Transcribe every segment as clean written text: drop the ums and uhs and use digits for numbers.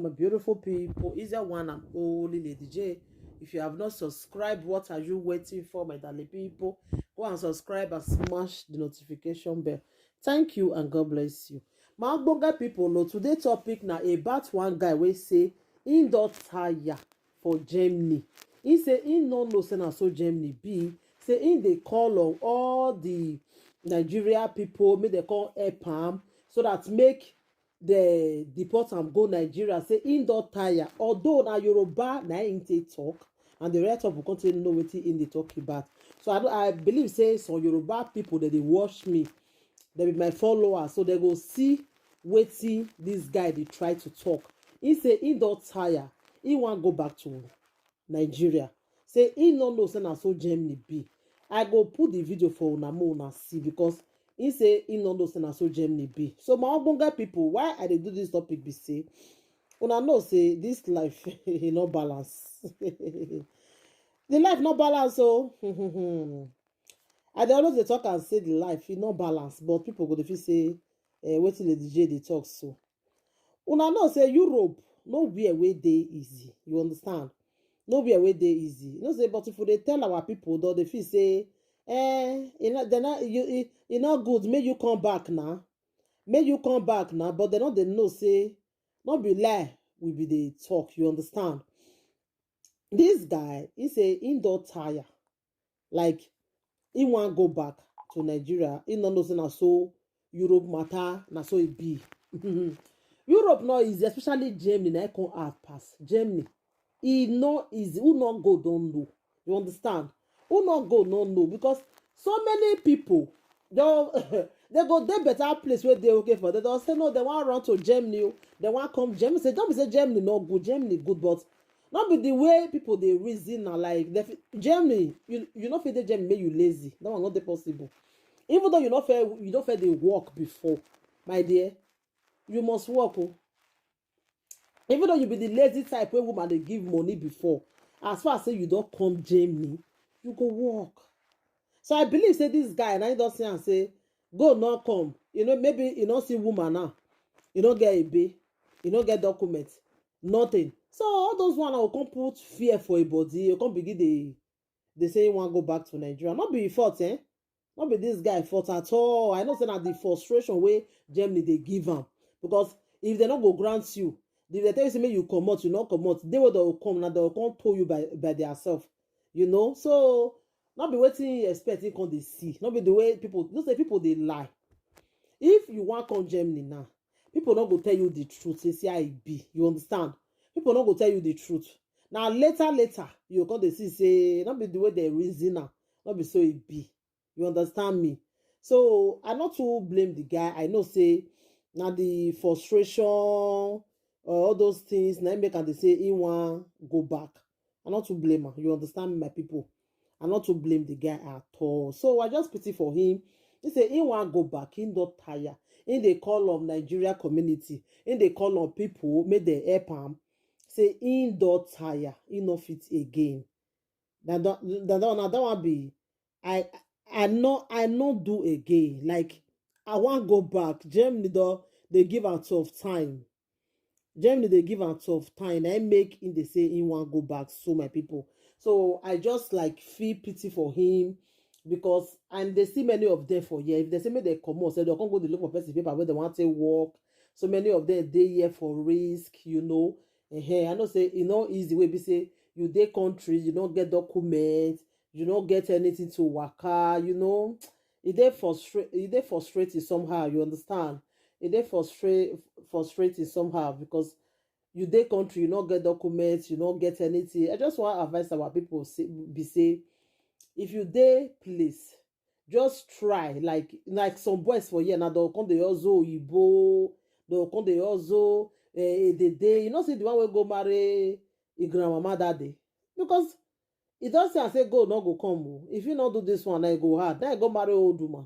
my beautiful people. Is there one and only Lady J? If you have not subscribed, what are you waiting for, my darling people? Go and subscribe and smash the notification bell. Thank you and God bless you. My Bonga people, no, today's topic now about one guy wey say he don tire for Germany. He say he no know say na so Germany be. Say he dey call on all the Nigeria people, make they come help am so that make the deport am go Nigeria. Say he don tire, although na Yoruba na him take talk and the rest of the country know wetin him dey talk about. So I believe say some Yoruba people that dey watch me, they be my followers, so they go see wetin this guy dey try to talk. He say he don tire, he wan go back to Nigeria. Say he no know say na so Germany be. I go put the video for una make una see, because he say he no know say na so Germany be. So my ogbonge people, why I dey do this topic be say una know say this life e no balance. The life no balance o. I dey always dey talk and say the life e no balance, but people go dey feel say wetin Lady J dey talk so. Una know say Europe no where wey dey easy, you understand? No where wey dey easy. You know say, but if we dey tell our people, though, they feel say e no good, make you come back now, make you come back now, but they no dey know say no be lie we be dey talk, you understand? This guy, he say he don tire, like he wan go back to Nigeria. He no know say na so Europe matter, na so e be. Europe no easy, especially Germany. Na come hard pass Germany. E no easy. Who no go don't know, you understand? Who no go no know, because so many people don't they go dey better place where they okay for. They don't say no, they want run to Germany, they want come Germany. Say don't be say Germany no good, Germany good, but not be the way people they reason na like Germany. You not fit dey Germany make you lazy. That one not dey possible. Even though you not fair dey work before, my dear, you must work. Oh. Even though you be the lazy type where woman they give money before, as far as say you don't come Germany, you go work. So I believe say this guy, and I don't say and say go not come. You know, maybe you don't see woman now, you don't get a pay, you don't get documents, nothing. So all those one will come put fear for a body. You come begin they say you want to go back to Nigeria. Not be your fault, eh? Not be this guy fault at all. I know say that the frustration way Germany they give them, because if they not go grant you, if they tell you say make you come out, you not come out, they will come now, they will come told you by themselves, you know. So not be waiting expecting come they see, not be the way people. Don't say people they lie. If you want come Germany now, people not go tell you the truth. They say how it be, you understand? People not go tell you the truth. Now later you come they see say not be the way they reason now, not be so it be. You understand me? So I not to blame the guy. I know say now the frustration, all those things, now make and they say he want go back. I not to blame her. You understand me, my people? I not to blame the guy at all. So I just pity for him. He say he want go back. He not tire. In the call of Nigeria community, in the call of people, make the help him. Say he don't tire. He not fit again. That one be. I not do again. Like I want go back. Germany though they give am tough time. Germany they give am tough time. I make in they say he want go back. So my people. So I just like feel pity for him, because and they see many of them for here. If they say me they come out, say they can't go to look for person paper where they want to work. So many of them they here for risk, you know. I know say you know easy way be say you dey countries, you don't get documents, you don't get anything to waka, you know. They frustrated somehow, you understand? They frustrated somehow, because you dey country, you don't get documents, you don't get anything. I just want to advise our people say if you dey place, just try like some boys for here now they'll come dey also Igbo, they'll come dey also the day, you know, see the one will go marry a grandmama that day, because it doesn't say go not go come. If you not do this one, then go hard. Then go marry old woman.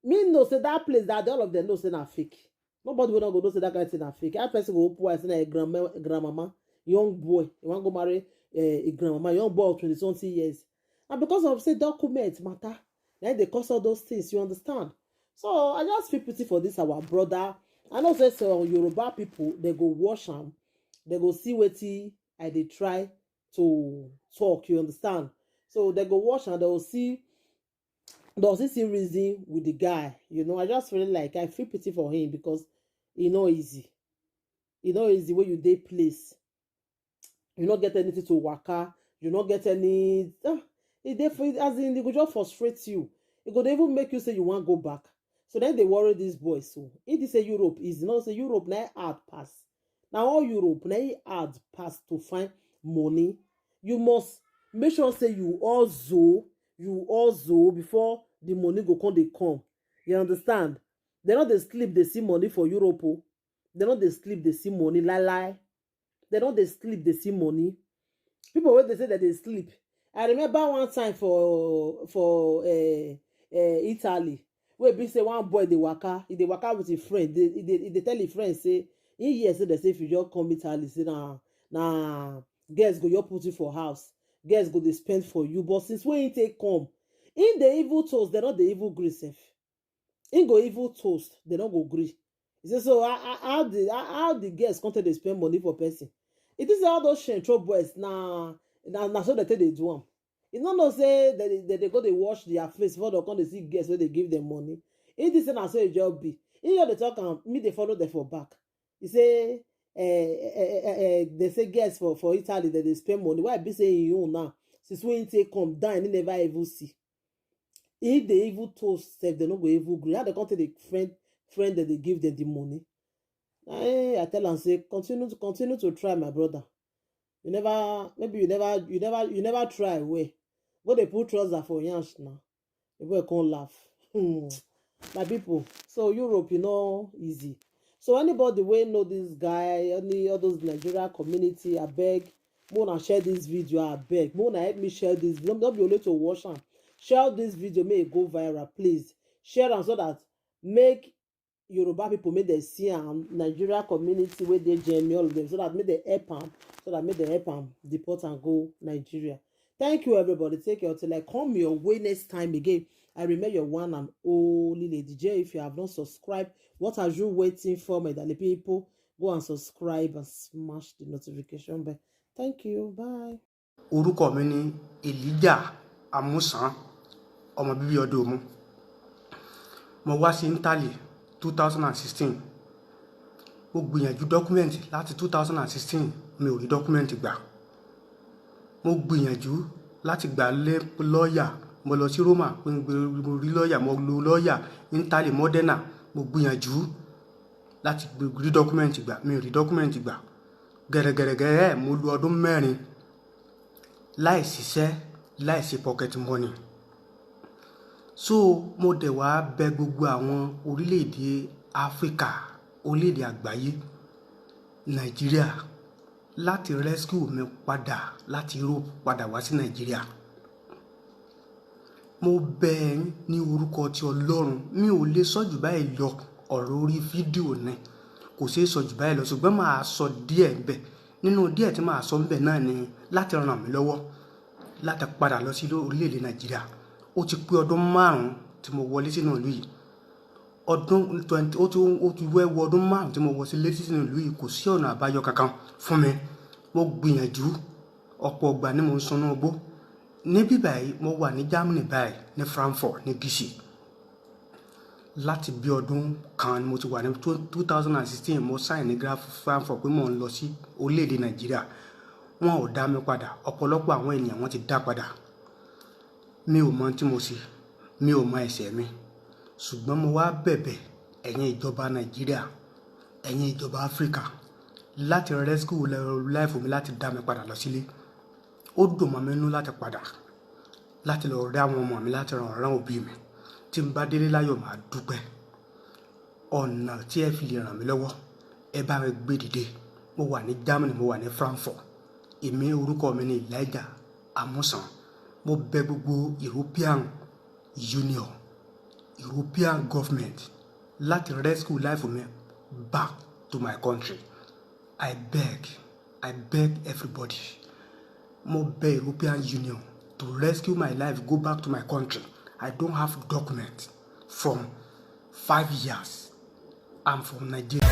Me no say that place that all of them know say na fake. Nobody will not go know say that kind of thing na fake. I person go up say na a grandmama, young boy, you want go marry a grandmama, young boy of 20-something years. And because of say documents matter, then they cause all those things. You understand? So I just feel pity for this our brother. I know say some Yoruba people they go wash him. they go see wetin I dey try to talk, you understand? So they go watch and they'll see reason with the guy. I just feel like I feel pity for him because e no easy. E no easy when you dey place. You not get anything to waka. You not get any. As in, they go just frustrate you. It could even make you say you want to go back. So then they worry these boys. So if they say Europe is not say Europe now hard pass. Now all Europe now hard pass to find money. You must make sure say you also before the money go come they come. You understand? They not they sleep they see money for Europe. They not they sleep they see money lie. They not they sleep they see money. People when they say that they sleep. I remember one time for Italy, where be say one boy they waka with a friend. They tell a friend say in here say they say if you just come Italy, say nah girls go you put it for house, girls go they spend for you. But since when he take come, in the evil toast, they not the evil gree safe. In go evil toast, they don't go gree. He say so how the girls come to they spend money for person. It is all those trouble boys now. Na so they do them. It's not no say that they go they wash their face before they come to see guests where they give them money. It is na so a job be. In here they talk and me they follow them for back. You say they say guests for Italy that they spend money. Why be saying you now? Since when take come down, they never even see. If they evil toast, they don't go evil green. How they come to the friend that they give them the money. I tell and say continue to try, my brother. You never try way. Go they put trouser for yansh now. The boy can't laugh. My people. So Europe, easy. So anybody wey know this guy, any other Nigeria community, I beg, Mona share this video, I beg. Mona help me share this video. Don't be only to watch am. Share this video, make it go viral, please. Share am so that make Yoruba people make they see am, Nigeria community where they join all of them, so that make they help am, deport and go Nigeria. Thank you, everybody. Take care till I come your way next time again. I remember your one and only Lady J. If you have not subscribed, what are you waiting for, my darling people? Go and subscribe and smash the notification bell. Thank you. Bye. Orúkọ mi ni Elijah Amusan, ọmọ bíbí ọdún Òmu. Mo wá sí Italy 2016. Mo gbìyànjú document láti 2016 mi ò rí document gbà. Mo gbìyànjú láti gbà lawyer, mo lọ sí Roma, mo rí lawyer, mo lo lawyer Italy Modena. Mo gbìyànjú láti rí document gbà, mi ò rí document gbà. Gẹ̀rẹ̀gẹ̀rẹ̀ mo lò ọdún mẹ́rin láì ṣiṣẹ́, láì ṣe pocket money. So mo dẹ̀ wá bẹ̀ gbogbo àwọn orílẹ̀-èdè Africa, orílẹ̀-èdè àgbáyé, Nigeria, láti rescue mi padà láti Europe padà wá sí Nigeria. Mo bẹ̀ yín ní orúkọ ti Ọlọ́run, mi ò lè sọ jù báyìí lọ ọ̀rọ̀ orí fídíò ni. Kò ṣeé sọ jù báyìí lọ, ṣùgbọ́n màá sọ díẹ̀ ńbẹ̀. Nínú díẹ̀ tí màá sọ ńbẹ̀ náà ni láti ràn mí lọ́wọ́ láti padà lọ sí orílẹ̀-èdè Nigeria. Ó ti pé ọdún 5 tí mo wọlé sínú ìlú yìí. Ọdún 20 ó ti wọ ọdún 5 tí mo wọ sílé sínú ìlú yìí, kò sí ọ̀nà àbáyọ kankan fún mi. Mo gbìyànjú ọ̀pọ̀ ìgbà ni mo ń sọnù ogbó. Níbí báyìí mo wà ní Germany báyìí, ní Frankfurt, ní Bcos. Láti bí ọdún kan ni mo ti wà ní 2016 mo sign ní Frankfurt pé mo ń lọ sí orílẹ̀-èdè Nigeria. Wọn ò dá mi padà. Ọ̀pọ̀lọpọ̀ àwọn ènìyàn wọ́n ti dá padà. Mi ò mọ tí mo ṣe, mi ò mọ ẹ̀ṣẹ̀ mi. Ṣùgbọ́n mo wá bẹ̀bẹ̀ ẹ̀yin ìjọba Nigeria, ẹ̀yin ìjọba Africa láti rescue life mi, láti dá mi padà lọ sílé. Ó dùn mọ́ mi nínú láti padà, láti lọ rí àwọn ọmọ mi, láti ràn òbí mi. Tí n bá délé láyọ̀ máa dúpẹ́. Ọ̀nà tí ẹ fi lè ràn mí lọ́wọ́, ẹ bá mi gbé dìde. Mo wà ní Germany, mo wà ní Frankfurt. Èmi orúkọ mi ni Elijah Amusan. Mo bẹ̀ gbogbo European Union, European government láti rescue life mi back to my country. I beg everybody. Mo bẹ̀ European Union to rescue my life, go back to my country. I don't have documents from 5 years. I'm from Nigeria.